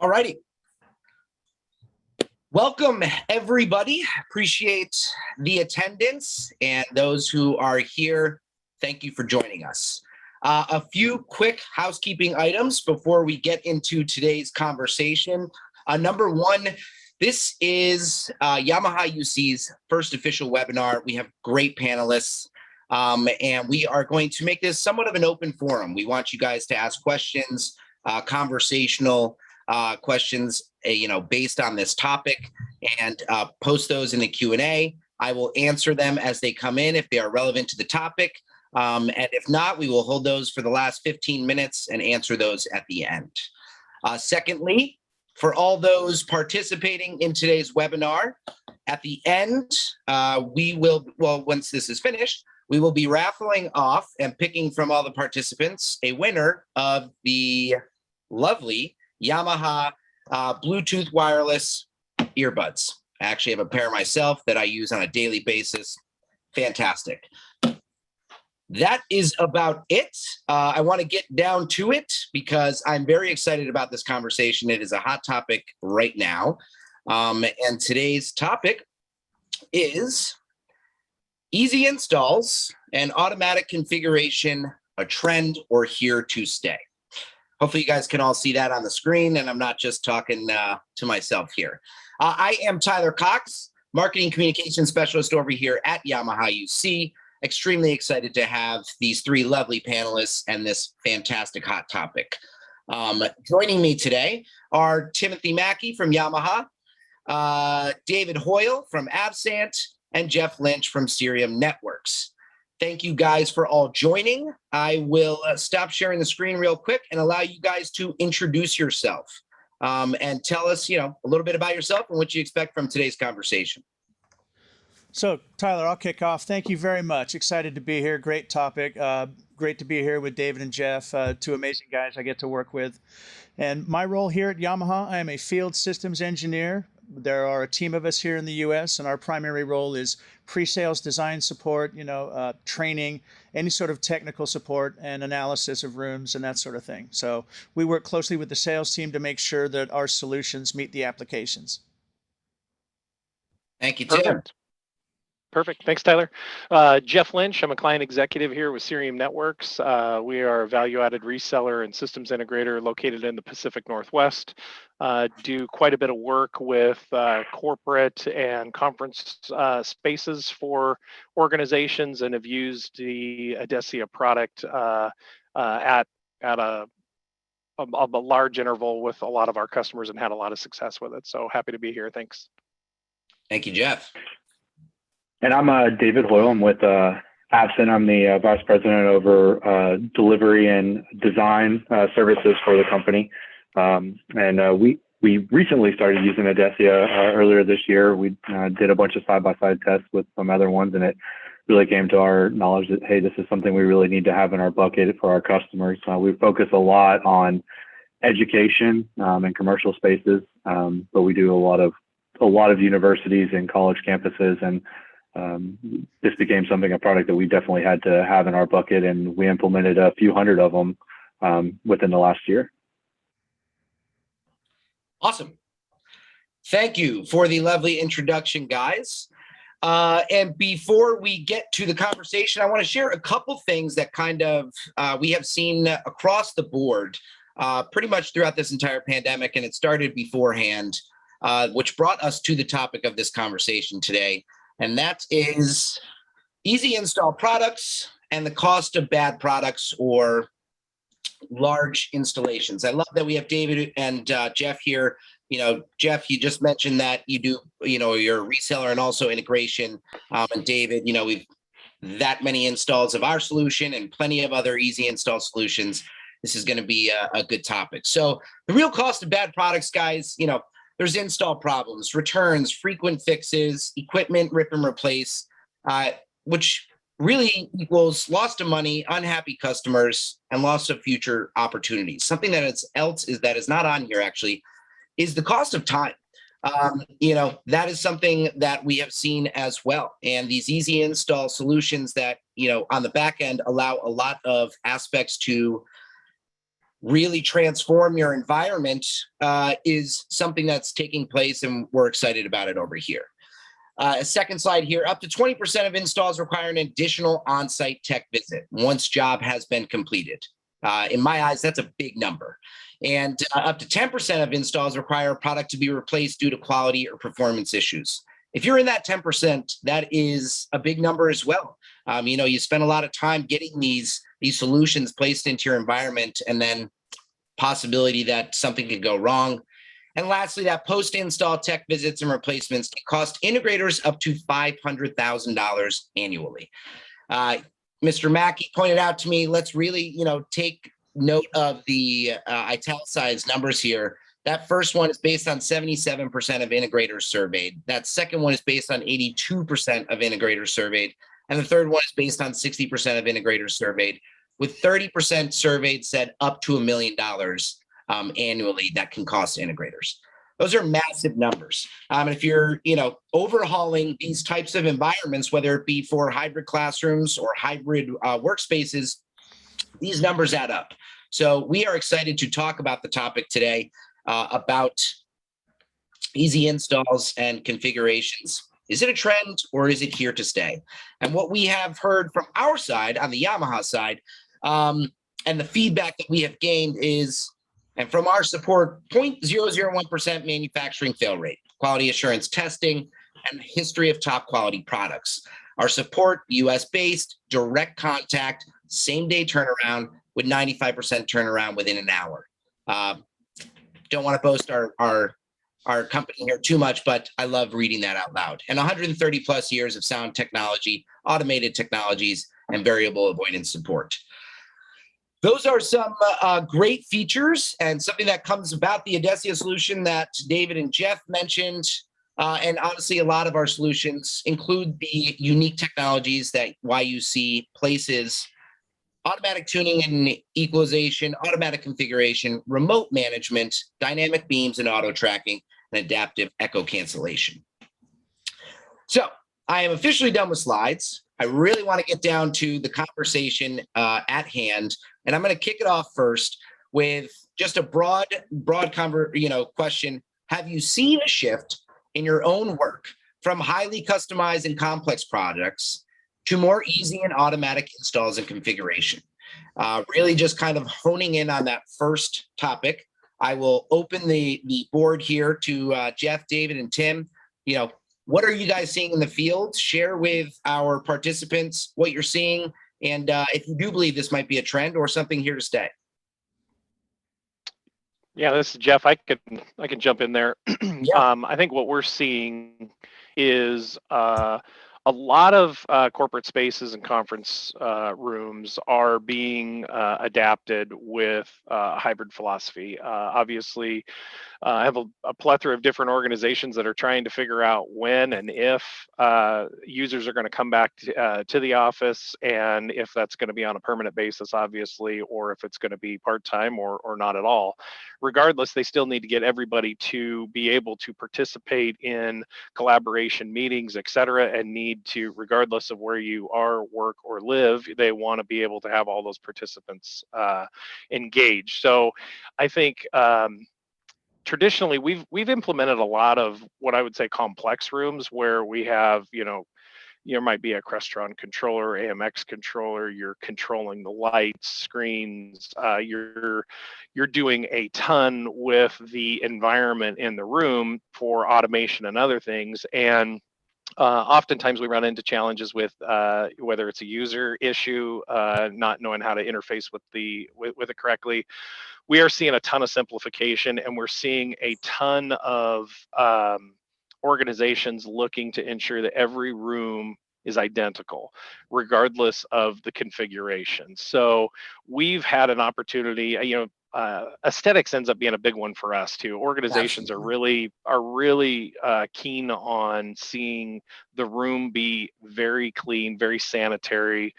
All righty. Welcome, everybody. Appreciate the attendance, and those who are here, thank you for joining us. A few quick housekeeping items before we get into today's conversation. Number one, this is Yamaha YUC's first official webinar. We have great panelists, and we are going to make this somewhat of an open forum. We want you guys to ask questions, conversational questions, based on this topic, and post those in the Q&A. I will answer them as they come in if they are relevant to the topic. And if not, we will hold those for the last 15 minutes and answer those at the end. Secondly, for all those participating in today's webinar, at the end, once this is finished, we will be raffling off and picking from all the participants a winner of the lovely Yamaha Bluetooth wireless earbuds. I actually have a pair myself that I use on a daily basis. Fantastic. That is about it. I want to get down to it because I'm very excited about this conversation. It is a hot topic right now. And today's topic is easy installs and automatic configuration, a trend or here to stay. Hopefully you guys can all see that on the screen, and I'm not just talking to myself here. I am Tyler Cox, Marketing Communications Specialist over here at Yamaha YUC. Extremely excited to have these three lovely panelists and this fantastic hot topic. Joining me today are Timothy Mackie from Yamaha, David Hoyle from Avsant, and Jeff Lynch from Cerium Networks. Thank you guys for all joining. I will stop sharing the screen real quick and allow you guys to introduce yourself and tell us, a little bit about yourself and what you expect from today's conversation. So, Tyler, I'll kick off. Thank you very much. Excited to be here. Great topic. Great to be here with David and Jeff, two amazing guys I get to work with. And my role here at Yamaha, I am a field systems engineer. There are a team of us here in the U.S., and our primary role is pre-sales design support, training, any sort of technical support and analysis of rooms and that sort of thing. So we work closely with the sales team to make sure that our solutions meet the applications. Thank you, Tim. Perfect. Thanks, Tyler. Jeff Lynch. I'm a client executive here with Cerium Networks. We are a value-added reseller and systems integrator located in the Pacific Northwest. Do quite a bit of work with corporate and conference spaces for organizations, and have used the Adesia product at a large interval with a lot of our customers and had a lot of success with it. So happy to be here. Thanks. Thank you, Jeff. And I'm David Hoyle. I'm with Avsant. I'm the vice president over delivery and design services for the company. We recently started using Adesia earlier this year. We did a bunch of side-by-side tests with some other ones, and it really came to our knowledge that, hey, this is something we really need to have in our bucket for our customers. We focus a lot on education and commercial spaces, but we do a lot of universities and college campuses, and this became a product that we definitely had to have in our bucket, and we implemented a few hundred of them within the last year. Awesome. Thank you for the lovely introduction, guys. And before we get to the conversation, I want to share a couple things that we have seen across the board pretty much throughout this entire pandemic, and it started beforehand, which brought us to the topic of this conversation today. And that is easy install products and the cost of bad products or large installations. I love that we have David and Jeff here. Jeff, you just mentioned that you do, you're a reseller and also integration. And David, we've that many installs of our solution and plenty of other easy install solutions. This is going to be a good topic. So the real cost of bad products, guys, there's install problems, returns, frequent fixes, equipment rip and replace, which really equals loss of money, unhappy customers, and loss of future opportunities. Something that is not on here actually is the cost of time. That is something that we have seen as well. And these easy install solutions that, on the back end allow a lot of aspects to really transform your environment is something that's taking place, and we're excited about it over here. A second slide here, up to 20% of installs require an additional on-site tech visit once job has been completed. In my eyes, that's a big number. And up to 10% of installs require a product to be replaced due to quality or performance issues. If you're in that 10%, that is a big number as well. You spend a lot of time getting these solutions placed into your environment, and then possibility that something could go wrong. And lastly, that post-install tech visits and replacements can cost integrators up to $500,000 annually. Mr. Mackie pointed out to me, let's really, take note of the italicized numbers here. That first one is based on 77% of integrators surveyed. That second one is based on 82% of integrators surveyed. And the third one is based on 60% of integrators surveyed, with 30% surveyed said up to $1 million annually that can cost integrators. Those are massive numbers. And if you're, overhauling these types of environments, whether it be for hybrid classrooms or hybrid workspaces, these numbers add up. So we are excited to talk about the topic today about easy installs and configurations. Is it a trend or is it here to stay? And what we have heard from our side, on the Yamaha side, and the feedback that we have gained is, and from our support, 0.001% manufacturing fail rate, quality assurance testing, and history of top quality products. Our support, US-based, direct contact, same-day turnaround with 95% turnaround within an hour. Don't want to boast our company here too much, but I love reading that out loud. And 130 plus years of sound technology, automated technologies, and variable avoidance support. Those are some great features and something that comes about the Adesia solution that David and Jeff mentioned. And honestly, a lot of our solutions include the unique technologies that YUC places: automatic tuning and equalization, automatic configuration, remote management, dynamic beams and auto tracking, and adaptive echo cancellation. So I am officially done with slides. I really want to get down to the conversation at hand, and I'm going to kick it off first with just a broad question. Have you seen a shift in your own work from highly customized and complex projects to more easy and automatic installs and configuration? Really just kind of honing in on that first topic. I will open the board here to Jeff, David, and Tim. What are you guys seeing in the field? Share with our participants what you're seeing, and if you do believe this might be a trend or something here to stay. Yeah, this is Jeff. I can jump in there. Yeah. I think what we're seeing is a lot of corporate spaces and conference rooms are being adapted with hybrid philosophy. Obviously, I have a plethora of different organizations that are trying to figure out when and if users are going to come back to the office, and if that's going to be on a permanent basis, obviously, or if it's going to be part-time or not at all. Regardless, they still need to get everybody to be able to participate in collaboration meetings, et cetera, and need to, regardless of where you are, work, or live, they want to be able to have all those participants engaged. So I think traditionally we've implemented a lot of what I would say complex rooms where we have, there might be a Crestron controller, AMX controller, you're controlling the lights, screens, you're doing a ton with the environment in the room for automation and other things. And oftentimes we run into challenges with whether it's a user issue, not knowing how to interface with it correctly. We are seeing a ton of simplification, and we're seeing a ton of organizations looking to ensure that every room is identical, regardless of the configuration. So we've had an opportunity, aesthetics ends up being a big one for us too. Organizations Absolutely. are really keen on seeing the room be very clean, very sanitary,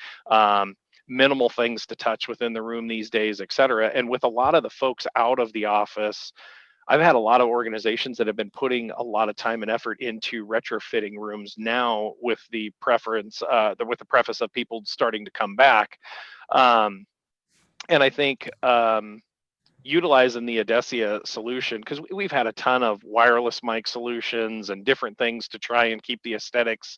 minimal things to touch within the room these days, et cetera. And with a lot of the folks out of the office, I've had a lot of organizations that have been putting a lot of time and effort into retrofitting rooms now with the preface of people starting to come back. And I think utilizing the Adesia solution, because we've had a ton of wireless mic solutions and different things to try and keep the aesthetics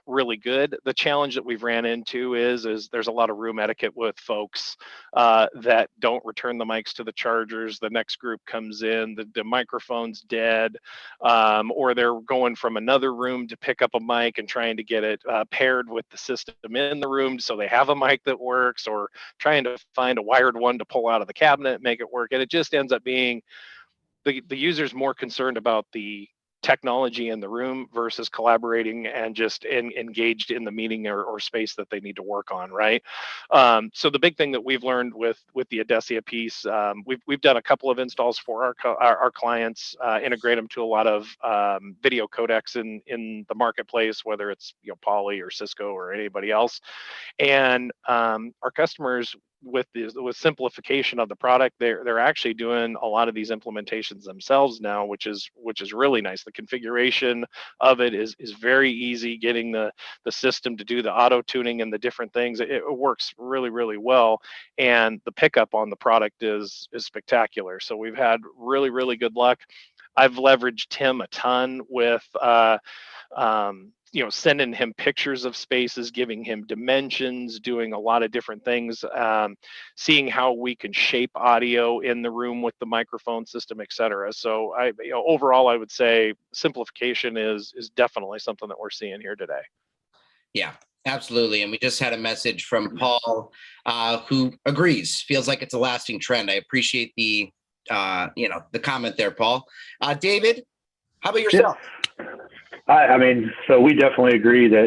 really good. The challenge that we've ran into is there's a lot of room etiquette with folks that don't return the mics to the chargers. The next group comes in, the microphone's dead, or they're going from another room to pick up a mic and trying to get it paired with the system in the room so they have a mic that works, or trying to find a wired one to pull out of the cabinet, make it work. And it just ends up being the user's more concerned about the technology in the room versus collaborating and just engaged in the meeting or space that they need to work on, right? So the big thing that we've learned with the Adesia piece, we've done a couple of installs for our clients, integrate them to a lot of video codecs in the marketplace, whether it's Poly or Cisco or anybody else. And our customers, with simplification of the product, they're actually doing a lot of these implementations themselves now, which is really nice. The configuration of it is very easy. Getting the system to do the auto tuning and the different things, it works really, really well. And the pickup on the product is spectacular. So we've had really, really good luck. I've leveraged Tim a ton with sending him pictures of spaces, giving him dimensions, doing a lot of different things, seeing how we can shape audio in the room with the microphone system, et cetera. So overall, I would say simplification is definitely something that we're seeing here today. Yeah, absolutely. And we just had a message from Paul, who agrees, feels like it's a lasting trend. I appreciate the comment there, Paul. David, how about yourself? Yeah. I mean, so we definitely agree that,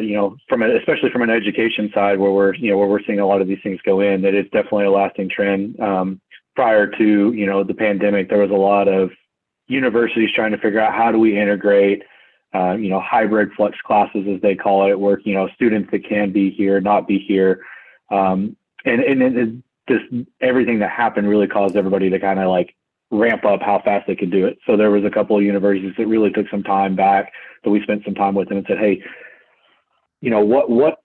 especially from an education side where we're seeing a lot of these things go in, that it's definitely a lasting trend. Prior to, the pandemic, there was a lot of universities trying to figure out how do we integrate, hybrid flex classes, as they call it, where, students that can be here, not be here. And just everything that happened really caused everybody to kind of like ramp up how fast they could do it. So there was a couple of universities that really took some time back that we spent some time with them and said, hey, what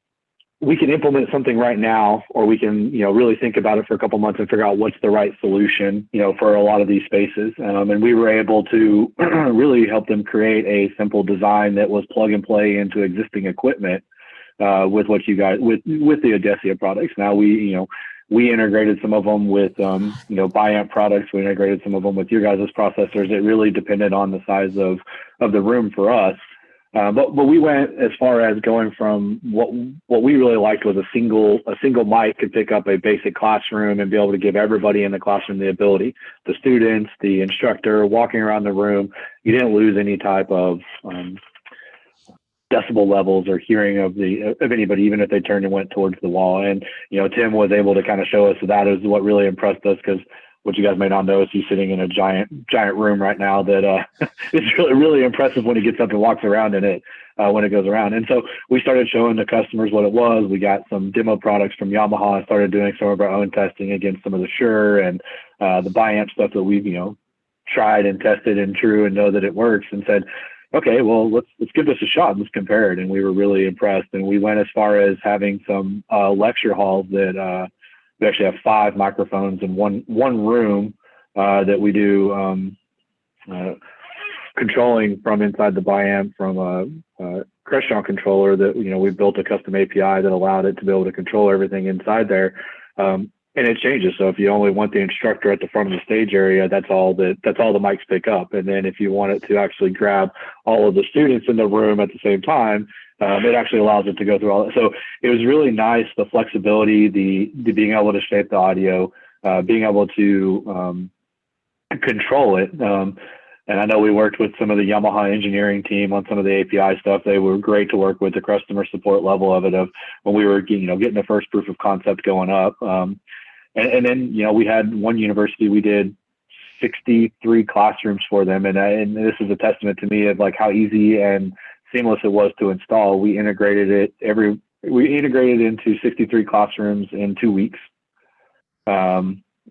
we can implement something right now, or we can, really think about it for a couple of months and figure out what's the right solution, for a lot of these spaces. And we were able to really help them create a simple design that was plug and play into existing equipment with what you guys, with the Adesia products. Now we integrated some of them with, bi-amp products. We integrated some of them with your guys' processors. It really depended on the size of the room for us. But we went as far as going from what we really liked was a single mic could pick up a basic classroom and be able to give everybody in the classroom the ability, the students, the instructor, walking around the room. You didn't lose any type of decibel levels or hearing of anybody, even if they turned and went towards the wall. And, Tim was able to kind of show us that is what really impressed us, because what you guys may not know is he's sitting in a giant room right now that is really, really impressive when he gets up and walks around in it when it goes around. And so we started showing the customers what it was. We got some demo products from Yamaha and started doing some of our own testing against some of the Shure and the bi-amp stuff that we've, tried and tested and true and know that it works, and said, okay, well, let's give this a shot and let's compare it. And we were really impressed. And we went as far as having some lecture halls that we actually have 5 microphones in one room that we do controlling from inside the bi-amp from a Crestron controller that, we built a custom API that allowed it to be able to control everything inside there. And it changes. So if you only want the instructor at the front of the stage area, that's all the mics pick up. And then if you want it to actually grab all of the students in the room at the same time, it actually allows it to go through all that. So it was really nice, the flexibility, the being able to shape the audio, being able to control it. And I know we worked with some of the Yamaha engineering team on some of the API stuff. They were great to work with. The customer support level of it, of when we were getting the first proof of concept going up. And then, we had one university, we did 63 classrooms for them. And this is a testament to me of like how easy and seamless it was to install. We integrated it into 63 classrooms in 2 weeks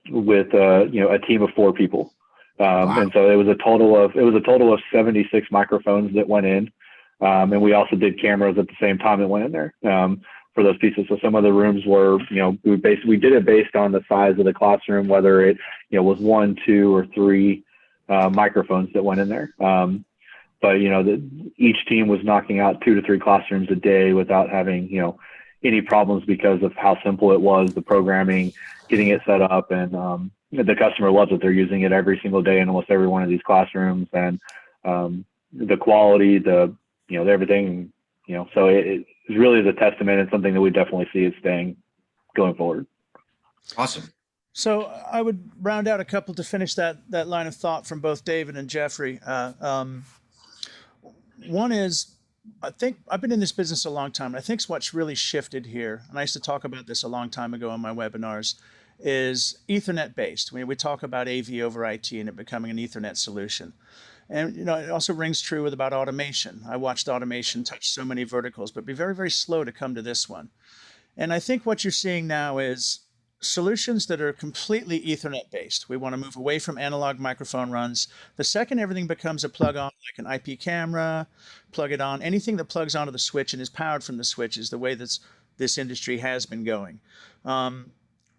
with, a team of 4 people. Wow. And so it was a total of 76 microphones that went in. And we also did cameras at the same time that went in there. for those pieces. So some of the rooms were, we did it based on the size of the classroom, whether it, was 1, 2, or 3 microphones that went in there. But each team was knocking out 2 to 3 classrooms a day without having, any problems because of how simple it was, the programming, getting it set up, and the customer loves it. They're using it every single day in almost every one of these classrooms, and the quality, everything, so it is really the testament and something that we definitely see is staying going forward. Awesome. So I would round out a couple to finish that line of thought from both David and Jeffrey. One is, I think I've been in this business a long time, and I think what's really shifted here, and I used to talk about this a long time ago on my webinars, is Ethernet based. We talk about AV over IT and it becoming an Ethernet solution. And it also rings true about automation. I watched automation touch so many verticals, but be very, very slow to come to this one. And I think what you're seeing now is solutions that are completely Ethernet based. We want to move away from analog microphone runs. The second everything becomes a plug on, like an IP camera, plug it on, anything that plugs onto the switch and is powered from the switch is the way this industry has been going.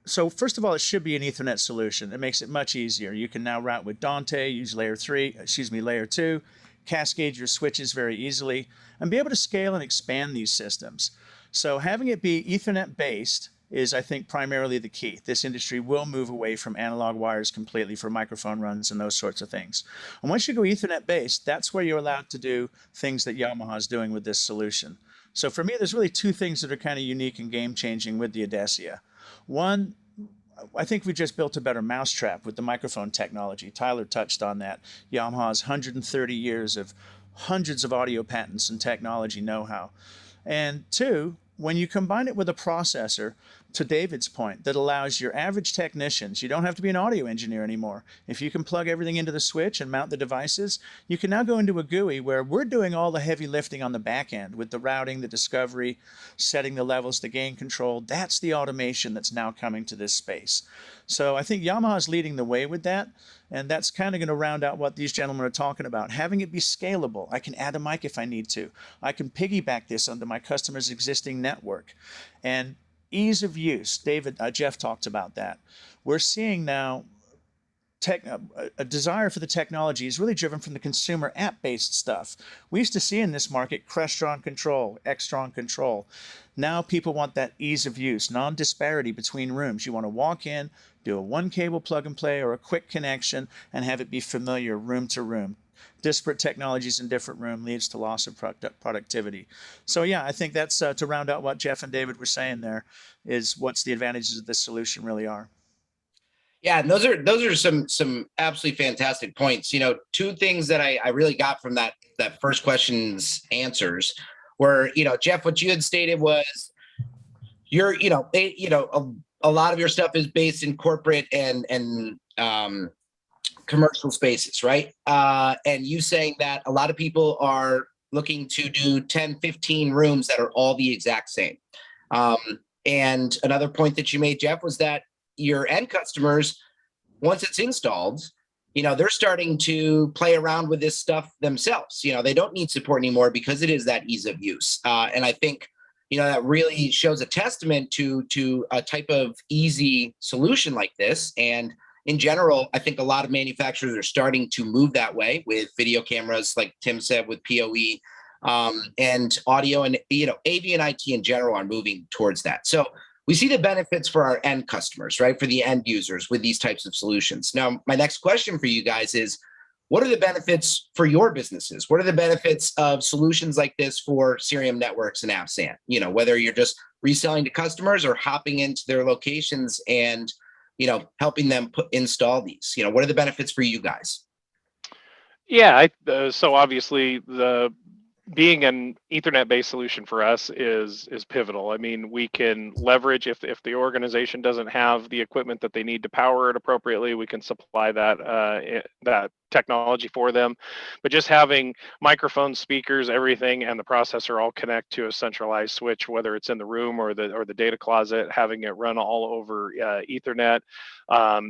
So first of all, it should be an Ethernet solution. It makes it much easier. You can now route with Dante, use layer 2, cascade your switches very easily, and be able to scale and expand these systems. So having it be Ethernet based is, I think, primarily the key. This industry will move away from analog wires completely for microphone runs and those sorts of things. And once you go Ethernet based, that's where you're allowed to do things that Yamaha is doing with this solution. So for me, there's really 2 things that are kind of unique and game-changing with the Adesia. One, I think we just built a better mousetrap with the microphone technology. Tyler touched on that. Yamaha's 130 years of hundreds of audio patents and technology know-how. And 2, when you combine it with a processor, to David's point, that allows your average technicians, you don't have to be an audio engineer anymore. If you can plug everything into the switch and mount the devices, you can now go into a GUI where we're doing all the heavy lifting on the back end with the routing, the discovery, setting the levels, the gain control. That's the automation that's now coming to this space. So I think Yamaha is leading the way with that. And that's kind of going to round out what these gentlemen are talking about. Having it be scalable. I can add a mic if I need to. I can piggyback this onto my customer's existing network. And ease of use. Jeff talked about that. We're seeing now a desire for the technology is really driven from the consumer app-based stuff. We used to see in this market Crestron control, Extron control. Now people want that ease of use, non-disparity between rooms. You want to walk in, do a 1 cable plug and play or a quick connection and have it be familiar room to room. Disparate technologies in different rooms leads to loss of productivity. So yeah, I think that's to round out what Jeff and David were saying there is what's the advantages of this solution really are. Yeah, and those are some absolutely fantastic points. 2 things that I really got from that first question's answers were, Jeff, what you had stated was a lot of your stuff is based in corporate and commercial spaces, right? And you saying that a lot of people are looking to do 10, 15 rooms that are all the exact same. And another point that you made, Jeff, was that your end customers, once it's installed, they're starting to play around with this stuff themselves. They don't need support anymore because it is that ease of use. And I think, that really shows a testament to a type of easy solution like this. And in general, I think a lot of manufacturers are starting to move that way with video cameras, like Tim said, with PoE, and audio, and AV and IT in general are moving towards that. So we see the benefits for our end customers, right? For the end users with these types of solutions. Now, my next question for you guys is, what are the benefits for your businesses? What are the benefits of solutions like this for Cerium Networks and Avsant? Whether you're just reselling to customers or hopping into their locations and helping them install these. What are the benefits for you guys? Yeah, so obviously being an Ethernet-based solution for us is pivotal. I mean, we can leverage if the organization doesn't have the equipment that they need to power it appropriately, we can supply that technology for them. But just having microphones, speakers, everything, and the processor all connect to a centralized switch, whether it's in the room or the data closet, having it run all over Ethernet.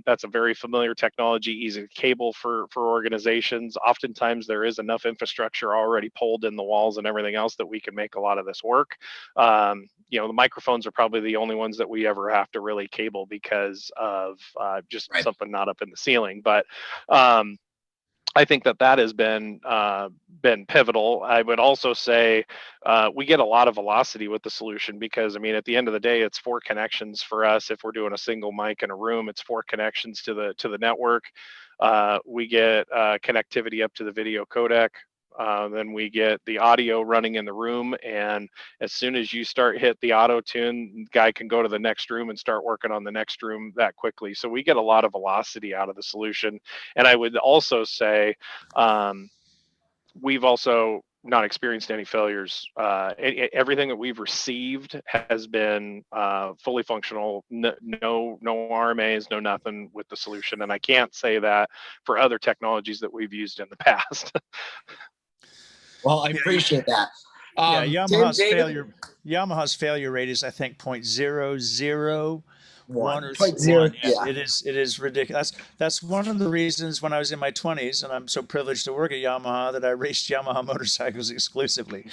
That's a very familiar technology, easy to cable for organizations. Oftentimes there is enough infrastructure already pulled in the walls and everything else that we can make a lot of this work. The microphones are probably the only ones that we ever have to really cable because of just something not up in the ceiling. But I think that has been pivotal. I would also say we get a lot of velocity with the solution because, at the end of the day, it's 4 connections for us. If we're doing a single mic in a room, it's 4 connections to the network. We get connectivity up to the video codec. Then we get the audio running in the room, and as soon as you hit the auto tune, guy can go to the next room and start working on the next room that quickly. So we get a lot of velocity out of the solution. And I would also say we've also not experienced any failures. Everything that we've received has been fully functional. No RMAs, no nothing with the solution. And I can't say that for other technologies that we've used in the past. Well, I appreciate that. Yamaha's failure rate is, I think, 0.001 or 0.0. Yeah, it is ridiculous. That's one of the reasons when I was in my 20s, and I'm so privileged to work at Yamaha, that I raced Yamaha motorcycles exclusively.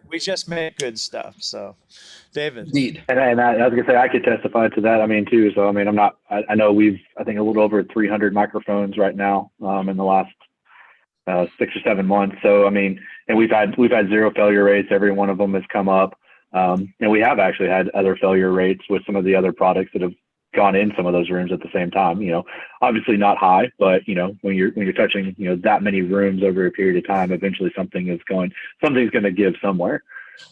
We just make good stuff. So, David. Indeed. And I was gonna say I could testify to that. Too. So I'm not. I know I think a little over 300 microphones right now in the last 6 or 7 months. So and we've had 0 failure rates. Every one of them has come up. And we have actually had other failure rates with some of the other products that have gone in some of those rooms at the same time. Obviously not high, but when you're touching that many rooms over a period of time, eventually something's going to give somewhere.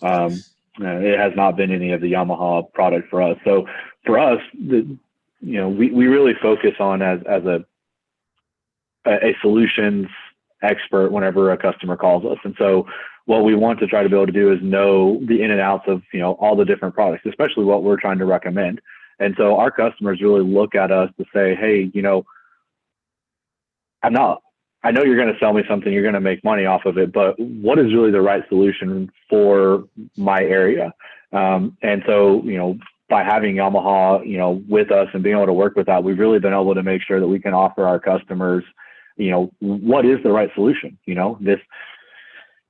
It has not been any of the Yamaha product for us. So for us, we really focus on as a solutions expert whenever a customer calls us. And so what we want to try to be able to do is know the in and outs of, all the different products, especially what we're trying to recommend. And so our customers really look at us to say, hey, I know you're going to sell me something, you're going to make money off of it, but what is really the right solution for my area? And so, by having Yamaha, with us and being able to work with that, we've really been able to make sure that we can offer our customers what is the right solution?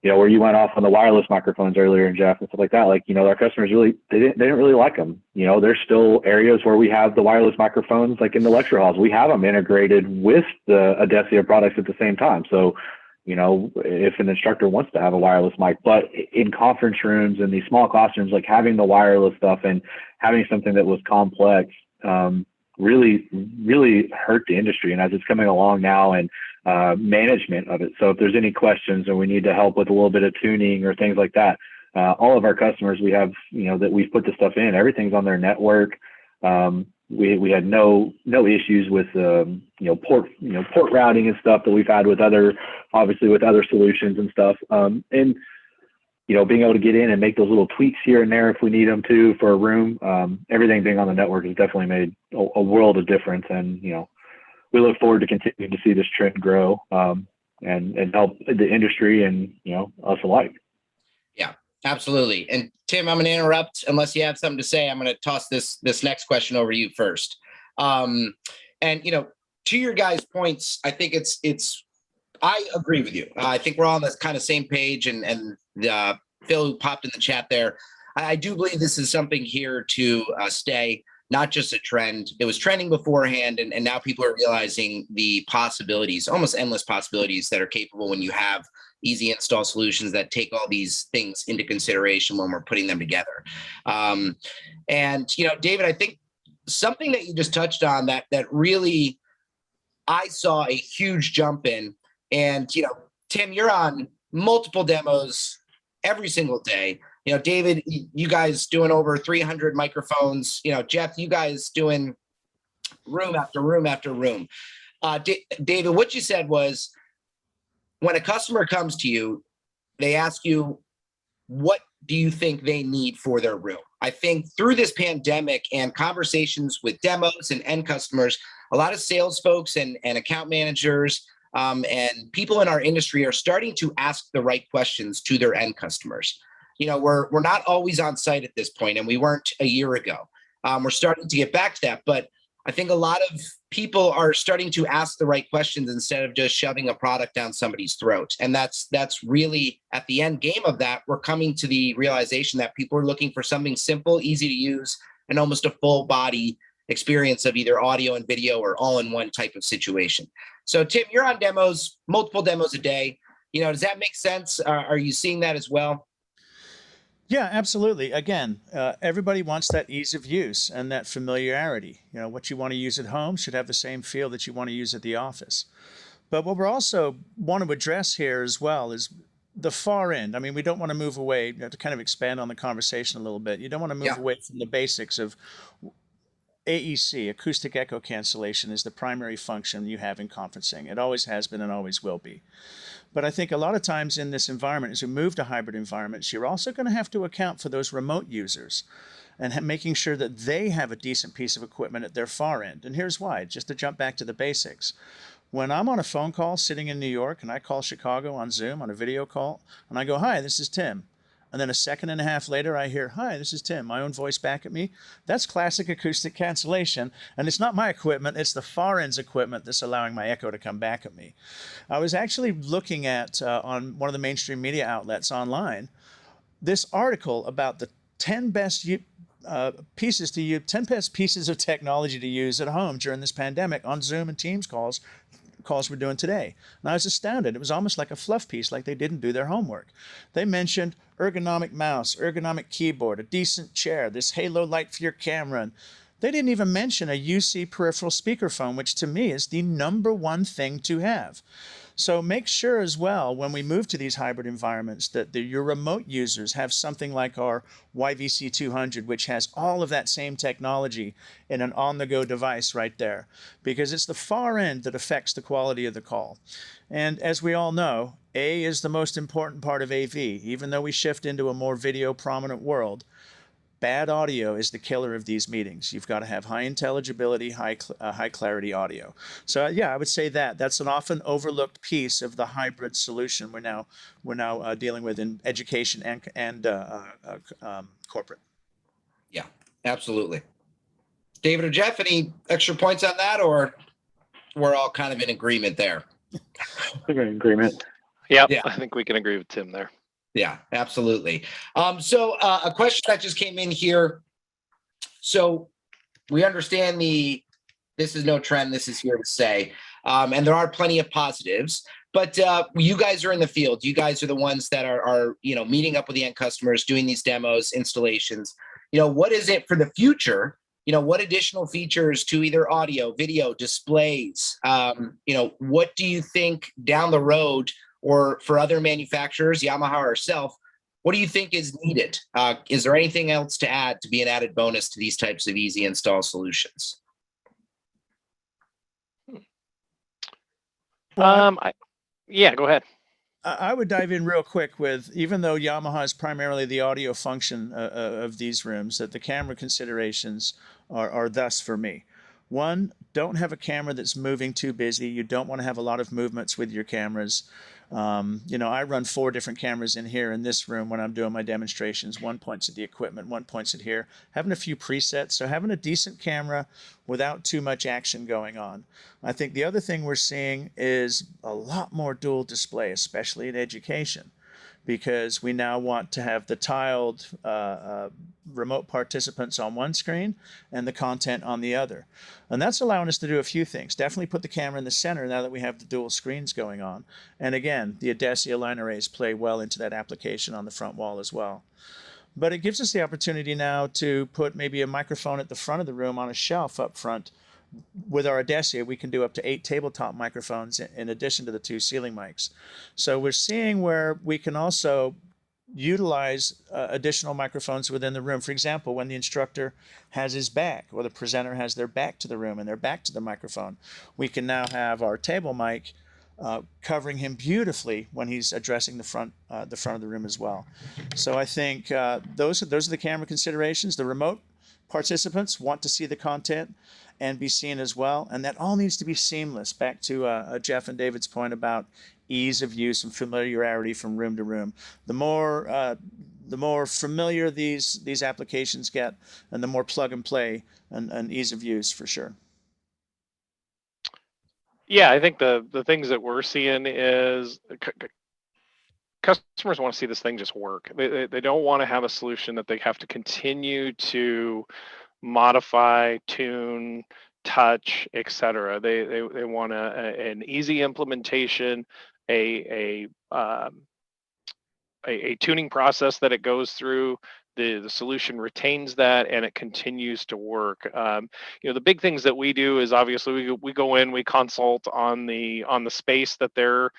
Where you went off on the wireless microphones earlier, and Jeff and stuff like that. Our customers they didn't really like them. There's still areas where we have the wireless microphones, like in the lecture halls, we have them integrated with the Adesia products at the same time. So, if an instructor wants to have a wireless mic, but in conference rooms and these small classrooms, like having the wireless stuff and having something that was complex, really hurt the industry. And as it's coming along now and management of it. So if there's any questions or we need to help with a little bit of tuning or things like that, all of our customers we have, that we've put the stuff in, everything's on their network. We had no issues with port routing and stuff that we've had with other solutions and stuff. And being able to get in and make those little tweaks here and there if we need them to for a room, everything being on the network has definitely made a world of difference. And, we look forward to continuing to see this trend grow and help the industry and, us alike. Yeah, absolutely. And Tim, I'm going to interrupt unless you have something to say. I'm going to toss this next question over to you first. And, to your guys' points, I think I agree with you. I think we're all on this kind of same page, and Phil who popped in the chat there. I do believe this is something here to stay, not just a trend. It was trending beforehand, and now people are realizing the possibilities, almost endless possibilities that are capable when you have easy install solutions that take all these things into consideration when we're putting them together. And, David, I think something that you just touched on that really I saw a huge jump in. And, Tim, you're on multiple demos every single day. David, you guys doing over 300 microphones. Jeff, you guys doing room after room after room. David, what you said was when a customer comes to you, they ask you, what do you think they need for their room? I think through this pandemic and conversations with demos and end customers, a lot of sales folks and account managers and people in our industry are starting to ask the right questions to their end customers. We're not always on site at this point, and we weren't a year ago. We're starting to get back to that, but I think a lot of people are starting to ask the right questions instead of just shoving a product down somebody's throat. And that's really at the end game of that, we're coming to the realization that people are looking for something simple, easy to use, and almost a full body experience of either audio and video or all in one type of situation. So Tim, you're on demos, multiple demos a day. Does that make sense? Are you seeing that as well? Yeah, absolutely. Again, everybody wants that ease of use and that familiarity. What you want to use at home should have the same feel that you want to use at the office. But what we're also want to address here as well is the far end. I mean, we don't want to move away, to kind of expand on the conversation a little bit. You don't want to move away from the basics of AEC, acoustic echo cancellation, is the primary function you have in conferencing. It always has been and always will be. But I think a lot of times in this environment, as we move to hybrid environments, you're also going to have to account for those remote users and making sure that they have a decent piece of equipment at their far end. And here's why, just to jump back to the basics. When I'm on a phone call sitting in New York and I call Chicago on Zoom on a video call and I go, "Hi, this is Tim." And then a second and a half later, I hear, "Hi, this is Tim," my own voice back at me. That's classic acoustic cancellation. And it's not my equipment, it's the far end's equipment that's allowing my echo to come back at me. I was actually looking at, on one of the mainstream media outlets online, this article about the 10 best pieces to use, 10 best pieces of technology to use at home during this pandemic on Zoom and Teams calls we're doing today. And I was astounded. It was almost like a fluff piece, like they didn't do their homework. They mentioned ergonomic mouse, ergonomic keyboard, a decent chair, this halo light for your camera. And they didn't even mention a YUC peripheral speakerphone, which to me is the number one thing to have. So make sure as well, when we move to these hybrid environments, that your remote users have something like our YVC200, which has all of that same technology in an on-the-go device right there, because it's the far end that affects the quality of the call. And as we all know, A is the most important part of AV. Even though we shift into a more video prominent world, bad audio is the killer of these meetings. You've got to have high intelligibility, high clarity audio. So yeah, I would say that's an often overlooked piece of the hybrid solution we're now dealing with in education and corporate. Yeah, absolutely. David or Jeff, any extra points on that, or we're all kind of in agreement there? We're in agreement. Yeah, I think we can agree with Tim there. Yeah, absolutely. So a question that just came in here. So we understand this is no trend, this is here to stay. And there are plenty of positives, but you guys are in the field. You guys are the ones that are meeting up with the end customers, doing these demos, installations. What is it for the future? What additional features to either audio, video, displays? What do you think down the road, or for other manufacturers, Yamaha or herself, what do you think is needed? Is there anything else to add to be an added bonus to these types of easy install solutions? Yeah, go ahead. I would dive in real quick with, even though Yamaha is primarily the audio function of these rooms, that the camera considerations are thus for me. One, don't have a camera that's moving too busy. You don't want to have a lot of movements with your cameras. I run 4 different cameras in here in this room when I'm doing my demonstrations. One points at the equipment, one points at here. Having a few presets, so having a decent camera without too much action going on. I think the other thing we're seeing is a lot more dual display, especially in education, because we now want to have the tiled remote participants on one screen and the content on the other. And that's allowing us to do a few things. Definitely put the camera in the center now that we have the dual screens going on. And again, the Adesia line arrays play well into that application on the front wall as well. But it gives us the opportunity now to put maybe a microphone at the front of the room on a shelf up front. With our Adesia, we can do up to 8 tabletop microphones in addition to the 2 ceiling mics. So we're seeing where we can also utilize additional microphones within the room. For example, when the instructor has his back, or the presenter has their back to the room and their back to the microphone, we can now have our table mic covering him beautifully when he's addressing the front of the room as well. So I think those are the camera considerations. The remote participants want to see the content and be seen as well, and that all needs to be seamless. Back to Jeff and David's point about ease of use and familiarity from room to room. The more familiar these applications get, and the more plug and play and ease of use for sure. Yeah, I think the things that we're seeing is customers want to see this thing just work. They don't want to have a solution that they have to continue to modify, tune, touch, etc. They want an easy implementation, a tuning process that it goes through. The solution retains that and it continues to work. The big things that we do is obviously we go in, we consult on the space that they're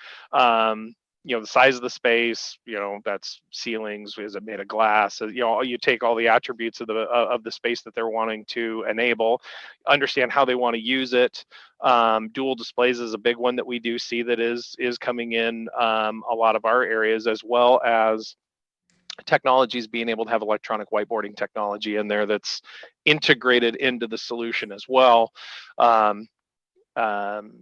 the size of the space, that's ceilings, is it made of glass, you take all the attributes of the space that they're wanting to enable, understand how they want to use it. Dual displays is a big one that we do see that is coming in a lot of our areas, as well as technologies being able to have electronic whiteboarding technology in there that's integrated into the solution as well. Um, um,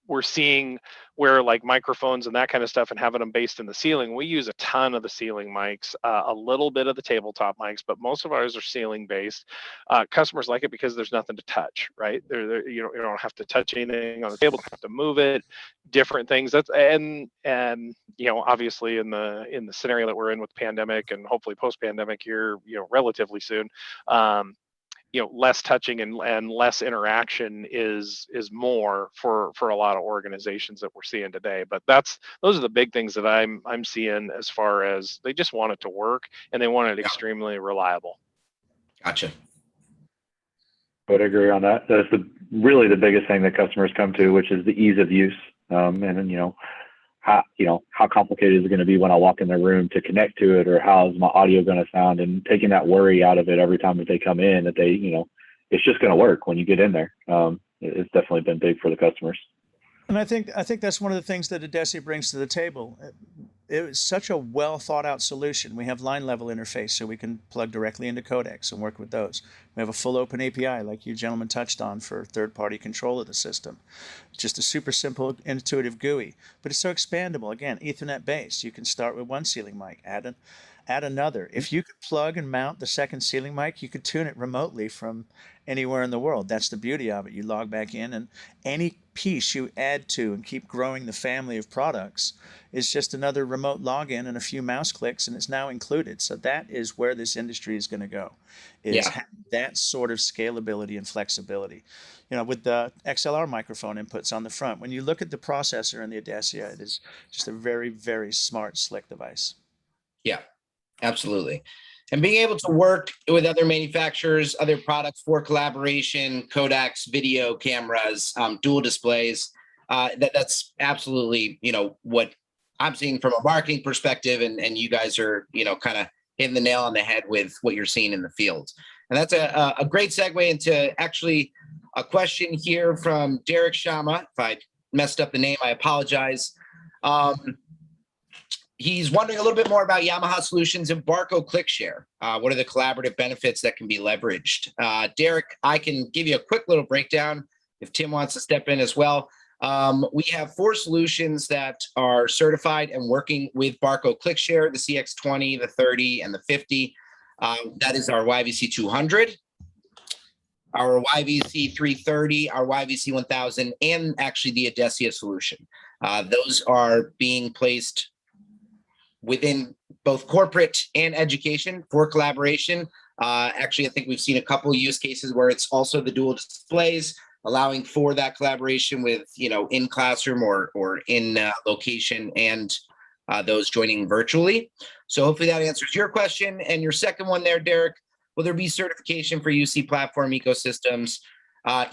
we're seeing where like microphones and that kind of stuff and having them based in the ceiling, we use a ton of the ceiling mics, a little bit of the tabletop mics, but most of ours are ceiling based. Customers like it because there's nothing to touch, right? You don't have to touch anything on the table, you have to move it, different things. And obviously in the scenario that we're in with the pandemic and hopefully post-pandemic here, relatively soon, less touching and less interaction is more for a lot of organizations that we're seeing today. But those are the big things that I'm seeing, as far as they just want it to work and they want it extremely reliable. Gotcha. I would agree on that. That's really the biggest thing that customers come to, which is the ease of use. And how complicated is it going to be when I walk in their room to connect to it, or how is my audio going to sound, and taking that worry out of it every time that they come in, that it's just going to work when you get in there. It's definitely been big for the customers. And I think that's one of the things that Adessia brings to the table. It was such a well thought out solution. We have line level interface, so we can plug directly into codecs and work with those. We have a full open API, like you gentlemen touched on, for third party control of the system. Just a super simple, intuitive GUI, but it's so expandable. Again, Ethernet based. You can start with one ceiling mic, add another. If you could plug and mount the second ceiling mic, you could tune it remotely from anywhere in the world. That's the beauty of it. You log back in, and any piece you add to and keep growing the family of products is just another remote login and a few mouse clicks, and it's now included. So that is where this industry is going to go, is that sort of scalability and flexibility. With the XLR microphone inputs on the front, when you look at the processor in the Adessia, it is just a very, very smart, slick device. Yeah, absolutely. And being able to work with other manufacturers, other products for collaboration, codecs, video cameras, dual displays, that's absolutely, what I'm seeing from a marketing perspective, and you guys are, kind of hitting the nail on the head with what you're seeing in the field. And that's a great segue into actually a question here from Derek Shama. If I messed up the name, I apologize. He's wondering a little bit more about Yamaha solutions and Barco ClickShare. What are the collaborative benefits that can be leveraged? Derek, I can give you a quick little breakdown if Tim wants to step in as well. We have 4 solutions that are certified and working with Barco ClickShare: the CX20, the 30, and the 50. That is our YVC 200, our YVC 330, our YVC 1000, and actually the Adessia solution. Those are being placed within both corporate and education for collaboration. Actually, I think we've seen a couple of use cases where it's also the dual displays, allowing for that collaboration with, in classroom or in location, and those joining virtually. So hopefully that answers your question. And your second one there, Derek, will there be certification for YUC platform ecosystems?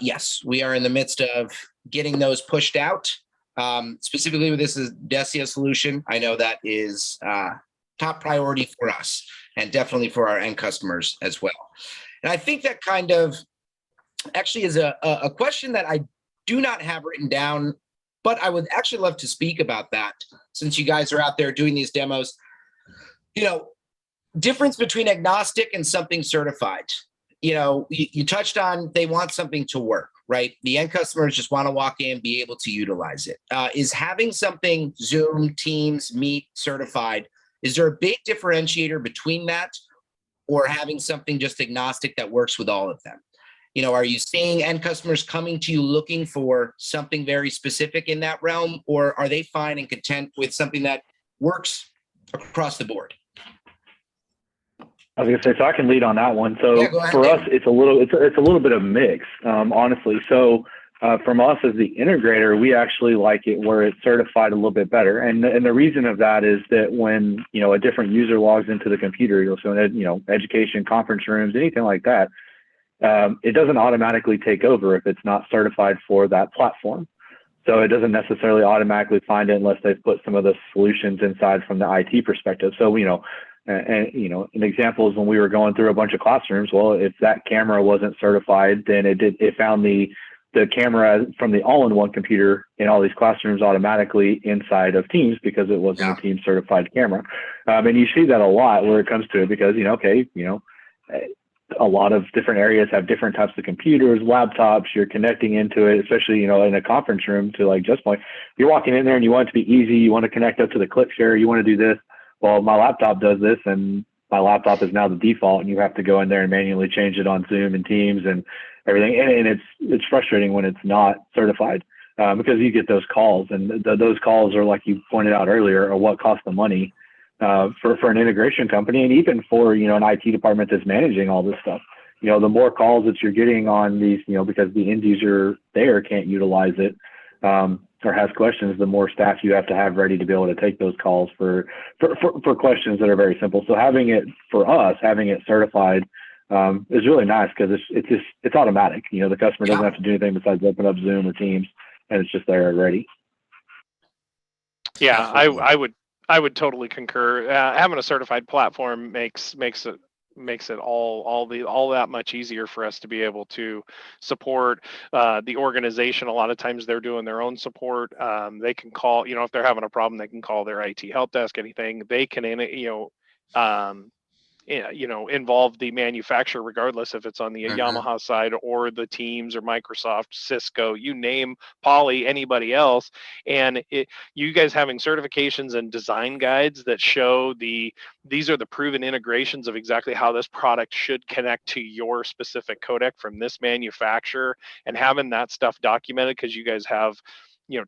Yes, we are in the midst of getting those pushed out. Specifically with this Adessia solution, I know that is top priority for us, and definitely for our end customers as well. And I think that kind of actually is a question that I do not have written down, but I would actually love to speak about that, since you guys are out there doing these demos. Difference between agnostic and something certified. You touched on, they want something to work, right? The end customers just want to walk in, be able to utilize it. Is having something Zoom, Teams, Meet certified, is there a big differentiator between that, or having something just agnostic that works with all of them? Are you seeing end customers coming to you looking for something very specific in that realm, or are they fine and content with something that works across the board? I was gonna say, so I can lead on that one. So Yeah, go ahead, for us, David. it's a little bit of mix, honestly. So from us as the integrator, we actually like it where it's certified a little bit better. And the reason of that is that when, a different user logs into the computer, so in, education, conference rooms, anything like that, it doesn't automatically take over if it's not certified for that platform. So it doesn't necessarily automatically find it unless they've put some of the solutions inside from the IT perspective. So, an example is when we were going through a bunch of classrooms. Well, if that camera wasn't certified, then it found the camera from the all-in-one computer in all these classrooms automatically inside of Teams because it wasn't a Teams certified camera. And you see that a lot where it comes to it because, a lot of different areas have different types of computers, laptops, you're connecting into it, especially, in a conference room to like Jeff's point, you're walking in there and you want it to be easy. You want to connect up to the clip share. You want to do this. Well, my laptop does this and my laptop is now the default and you have to go in there and manually change it on Zoom and Teams and everything. And it's frustrating when it's not certified because you get those calls and those calls are, like you pointed out earlier, are what cost the money for an integration company and even for, an IT department that's managing all this stuff. The more calls that you're getting on these, because the end user there can't utilize it or has questions, the more staff you have to have ready to be able to take those calls for questions that are very simple. So having it certified is really nice because it's automatic. The customer doesn't have to do anything besides open up Zoom or Teams, and it's just there already. Yeah, I would totally concur. Having a certified platform makes it all that much easier for us to be able to support the organization. A lot of times they're doing their own support. They can call, if they're having a problem, they can call their IT help desk. Anything they can, involve the manufacturer, regardless if it's on the Yamaha side or the Teams or Microsoft, Cisco, you name, Poly, anybody else. And you guys having certifications and design guides that show these are the proven integrations of exactly how this product should connect to your specific codec from this manufacturer, and having that stuff documented because you guys have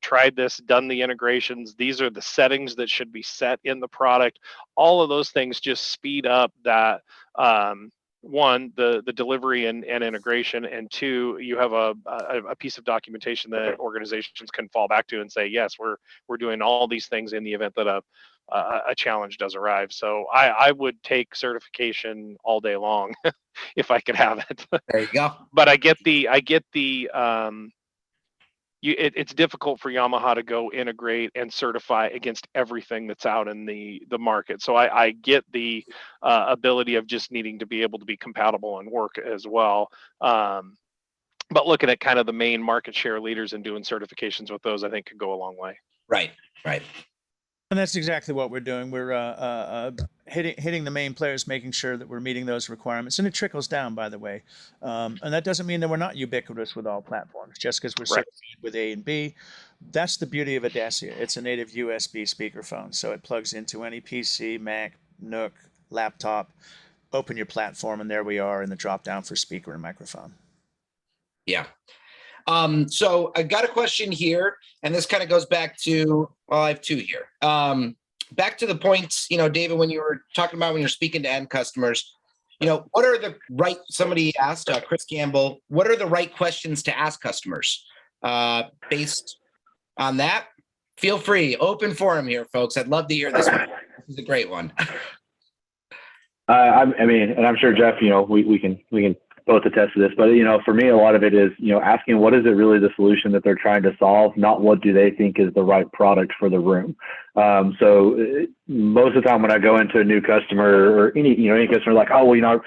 tried this, done the integrations. These are the settings that should be set in the product. All of those things just speed up that, one, the delivery and integration, and two, you have a piece of documentation that organizations can fall back to and say, yes, we're doing all these things in the event that a challenge does arrive. So I would take certification all day long if I could have it. There you go. But I get the it's difficult for Yamaha to go integrate and certify against everything that's out in the market. So I get the ability of just needing to be able to be compatible and work as well. But looking at kind of the main market share leaders and doing certifications with those, I think could go a long way. Right. And that's exactly what we're doing. We're hitting the main players, making sure that we're meeting those requirements. And it trickles down, by the way. And that doesn't mean that we're not ubiquitous with all platforms, just because we're certified with A and B. That's the beauty of Adesia. It's a native USB speakerphone. So it plugs into any PC, Mac, NUC, laptop. Open your platform, and there we are in the drop down for speaker and microphone. Yeah. So I got a question here, and this kind of goes back to, well, I have two here. Back to the points, David, when you were talking about when you're speaking to end customers, what are the right, somebody asked, Chris Campbell, what are the right questions to ask customers? Based on that, feel free, open forum here, folks. I'd love to hear this one. This is a great one. I mean, and I'm sure Jeff, we can both attest to this, but for me, a lot of it is asking what is it really the solution that they're trying to solve, not what do they think is the right product for the room. So most of the time when I go into a new customer or any customer, like, oh, well,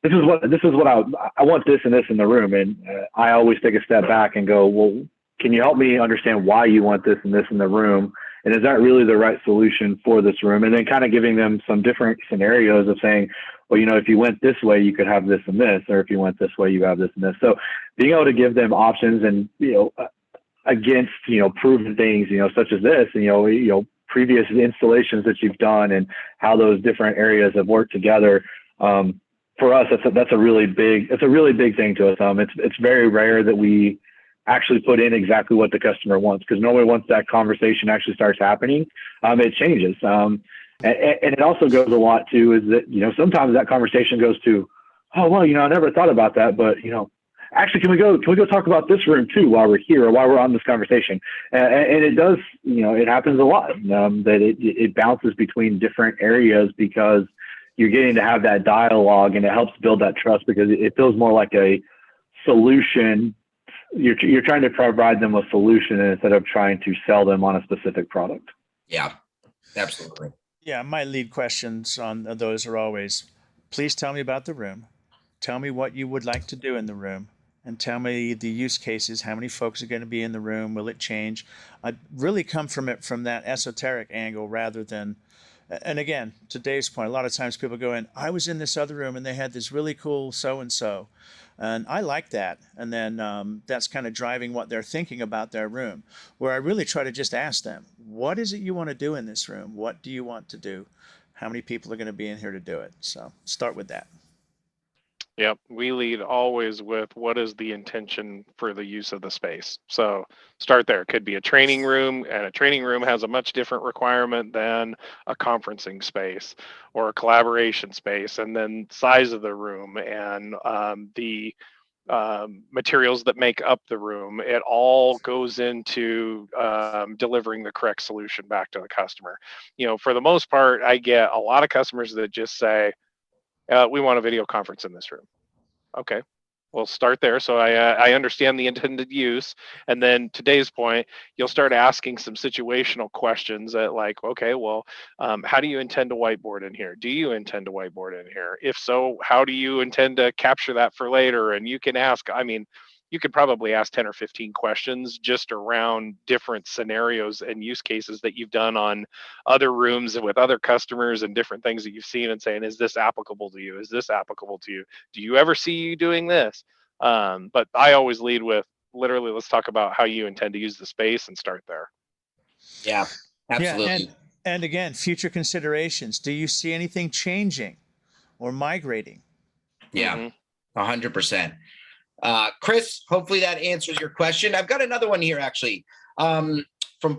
this is what I want this and this in the room, and I always take a step back and go, well, can you help me understand why you want this and this in the room? And is that really the right solution for this room? And then kind of giving them some different scenarios of saying, well, if you went this way, you could have this and this, or if you went this way, you have this and this. So being able to give them options and, against, proven things, such as this, and, previous installations that you've done and how those different areas have worked together. for us, that's a really big thing to us. It's very rare that we actually put in exactly what the customer wants, because normally once that conversation actually starts happening, it changes. And it also goes a lot too, is that, sometimes that conversation goes to, oh, well, I never thought about that, but, actually, can we go talk about this room too while we're here or while we're on this conversation? And it does, it happens a lot, that it bounces between different areas, because you're getting to have that dialogue, and it helps build that trust, because it feels more like a solution. You're trying to provide them a solution instead of trying to sell them on a specific product. Yeah, absolutely. Yeah, my lead questions on those are always, please tell me about the room. Tell me what you would like to do in the room, and tell me the use cases. How many folks are going to be in the room? Will it change? I really come from it from that esoteric angle rather than, and again, to Dave's point, a lot of times people go in, I was in this other room and they had this really cool so-and-so. And I like that. And then that's kind of driving what they're thinking about their room, where I really try to just ask them, what is it you want to do in this room? What do you want to do? How many people are going to be in here to do it? So start with that. Yep, we lead always with what is the intention for the use of the space. So start there. It could be a training room, and a training room has a much different requirement than a conferencing space or a collaboration space, and then size of the room and the materials that make up the room. It all goes into delivering the correct solution back to the customer. For the most part, I get a lot of customers that just say, we want a video conference in this room. Okay, we'll start there. So I understand the intended use. And then to Dave's point, you'll start asking some situational questions that like, okay, well, how do you intend to whiteboard in here? Do you intend to whiteboard in here? If so, how do you intend to capture that for later? And you can ask, you could probably ask 10 or 15 questions just around different scenarios and use cases that you've done on other rooms and with other customers and different things that you've seen, and saying, is this applicable to you? Is this applicable to you? Do you ever see you doing this? But I always lead with, literally, let's talk about how you intend to use the space and start there. Yeah, absolutely. Yeah, and again, future considerations. Do you see anything changing or migrating? Yeah, 100%. Chris, hopefully that answers your question. I've got another one here, actually, from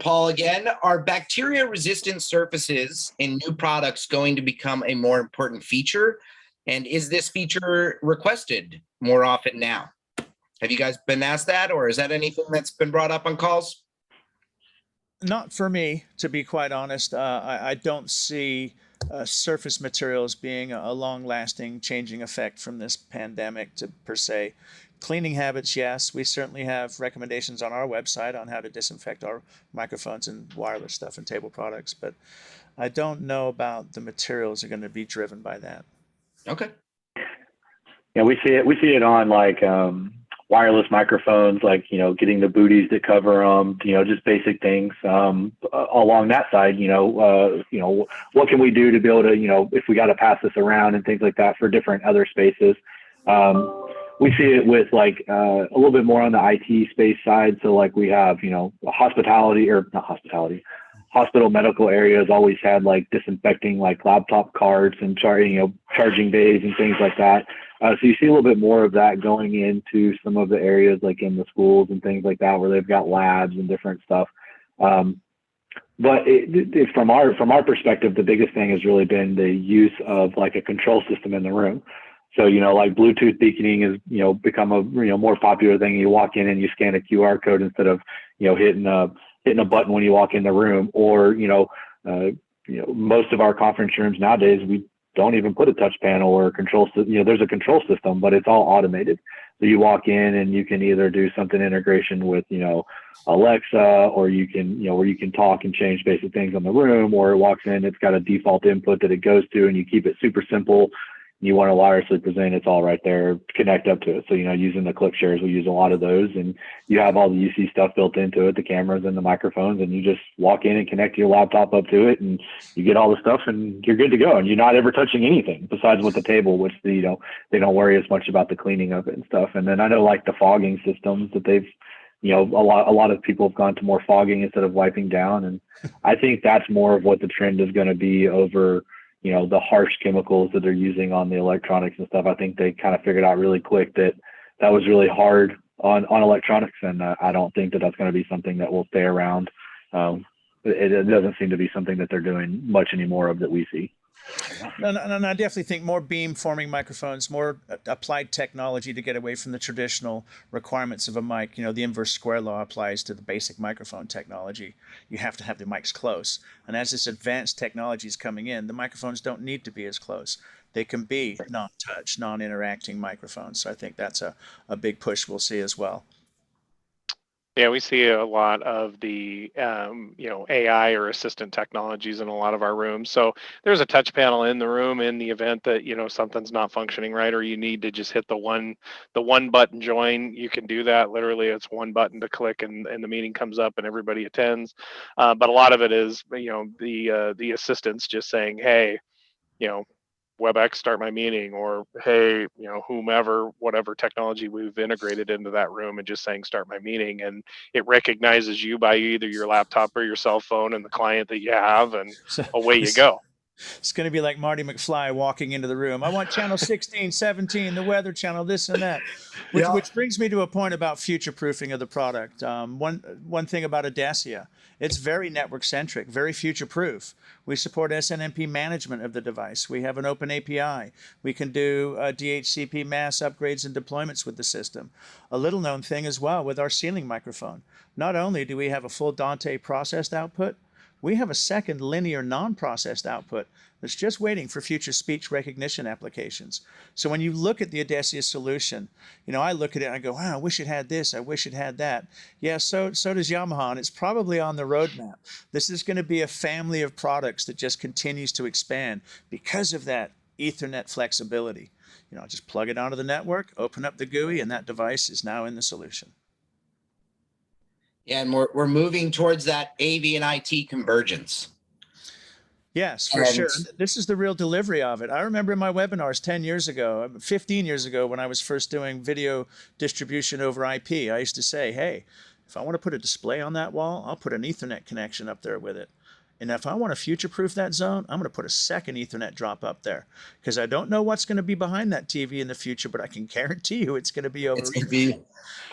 Paul again. Are bacteria-resistant surfaces in new products going to become a more important feature? And is this feature requested more often now? Have you guys been asked that, or is that anything that's been brought up on calls? Not for me, to be quite honest. I don't see surface materials being a long-lasting changing effect from this pandemic to per se. Cleaning habits, yes. We certainly have recommendations on our website on how to disinfect our microphones and wireless stuff and table products, but I don't know about the materials are going to be driven by that. Okay. Yeah, we see it on like wireless microphones, like, getting the booties that cover them, just basic things along that side. What can we do to be able to, if we got to pass this around and things like that for different other spaces. We see it with like a little bit more on the IT space side. So like we have, hospital medical areas always had like disinfecting like laptop carts and charging bays and things like that. So you see a little bit more of that going into some of the areas like in the schools and things like that, where they've got labs and different stuff. But from our perspective, the biggest thing has really been the use of like a control system in the room. So, like Bluetooth beaconing has, become a, more popular thing. You walk in and you scan a QR code instead of, hitting a button when you walk in the room, or, most of our conference rooms nowadays, we don't even put a touch panel or a control system. There's a control system, but it's all automated. So you walk in and you can either do something integration with, Alexa, or you can, where you can talk and change basic things on the room, or it walks in, it's got a default input that it goes to, and you keep it super simple. You want to wirelessly present, it's all right there, connect up to it. So, using the clip shares, we use a lot of those, and you have all the UC stuff built into it, the cameras and the microphones, and you just walk in and connect your laptop up to it, and you get all the stuff and you're good to go. And you're not ever touching anything besides with the table, which they don't worry as much about the cleaning of it and stuff. And then I know like the fogging systems that they've, a lot of people have gone to more fogging instead of wiping down. And I think that's more of what the trend is going to be over, the harsh chemicals that they're using on the electronics and stuff. I think they kind of figured out really quick that was really hard on electronics, and I don't think that that's going to be something that will stay around. It doesn't seem to be something that they're doing much anymore of that we see. And I definitely think more beam forming microphones, more applied technology to get away from the traditional requirements of a mic. The inverse square law applies to the basic microphone technology. You have to have the mics close. And as this advanced technology is coming in, the microphones don't need to be as close. They can be non-touch, non-interacting microphones. So I think that's a big push we'll see as well. Yeah, we see a lot of the AI or assistant technologies in a lot of our rooms. So there's a touch panel in the room in the event that something's not functioning right, or you need to just hit the one button join. You can do that. Literally, it's one button to click, and the meeting comes up and everybody attends. But a lot of it is the assistants just saying, hey, WebEx start my meeting, or hey, whomever, whatever technology we've integrated into that room, and just saying start my meeting, and it recognizes you by either your laptop or your cell phone and the client that you have, and away you go. It's going to be like Marty McFly walking into the room. I want channel 16, 17, the weather channel, this and that. Which brings me to a point about future-proofing of the product. One thing about Audacia, it's very network-centric, very future-proof. We support SNMP management of the device. We have an open API. We can do DHCP mass upgrades and deployments with the system. A little-known thing as well with our ceiling microphone. Not only do we have a full Dante processed output, we have a second linear non-processed output that's just waiting for future speech recognition applications. So when you look at the Audacia solution, I look at it and I go, wow, I wish it had this, I wish it had that. Yeah, so does Yamaha, and it's probably on the roadmap. This is going to be a family of products that just continues to expand because of that Ethernet flexibility. Just plug it onto the network, open up the GUI, and that device is now in the solution. Yeah, and we're moving towards that AV and IT convergence. Yes, for sure. This is the real delivery of it. I remember in my webinars 10 years ago, 15 years ago, when I was first doing video distribution over IP, I used to say, hey, if I want to put a display on that wall, I'll put an Ethernet connection up there with it. And if I want to future-proof that zone, I'm going to put a second Ethernet drop up there, because I don't know what's going to be behind that TV in the future, but I can guarantee you it's going to be over. It's going to be.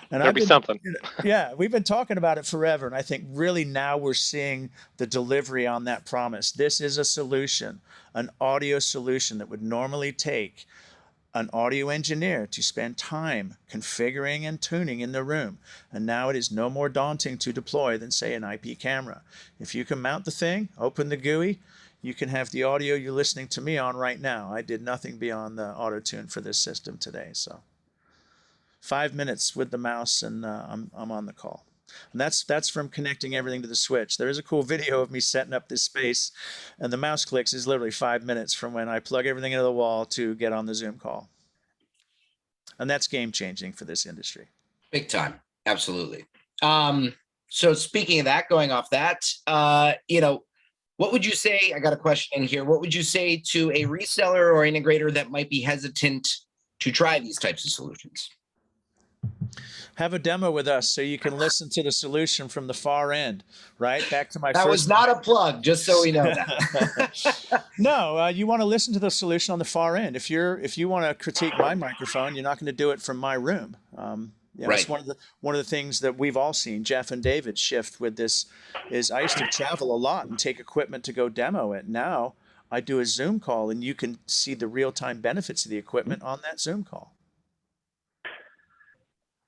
And there'll be something. Yeah, we've been talking about it forever, and I think really now we're seeing the delivery on that promise. This is a solution, an audio solution that would normally take an audio engineer to spend time configuring and tuning in the room. And now it is no more daunting to deploy than, say, an IP camera. If you can mount the thing, open the GUI, you can have the audio you're listening to me on right now. I did nothing beyond the auto tune for this system today, so 5 minutes with the mouse, and I'm on the call. And that's from connecting everything to the switch. There is a cool video of me setting up this space, and the mouse clicks is literally 5 minutes from when I plug everything into the wall to get on the Zoom call. And that's game-changing for this industry. Big time. Absolutely. So speaking of that, going off that, what would you say, I got a question in here, what would you say to a reseller or integrator that might be hesitant to try these types of solutions? Have a demo with us so you can listen to the solution from the far end, right? Back to my that first was not a plug, just so we know that. No, you want to listen to the solution on the far end. If you want to critique my microphone, you're not going to do it from my room. Right. It's one of the things that we've all seen, Jeff and David, shift with this. Is I used to travel a lot and take equipment to go demo it. Now I do a Zoom call, and you can see the real-time benefits of the equipment on that Zoom call.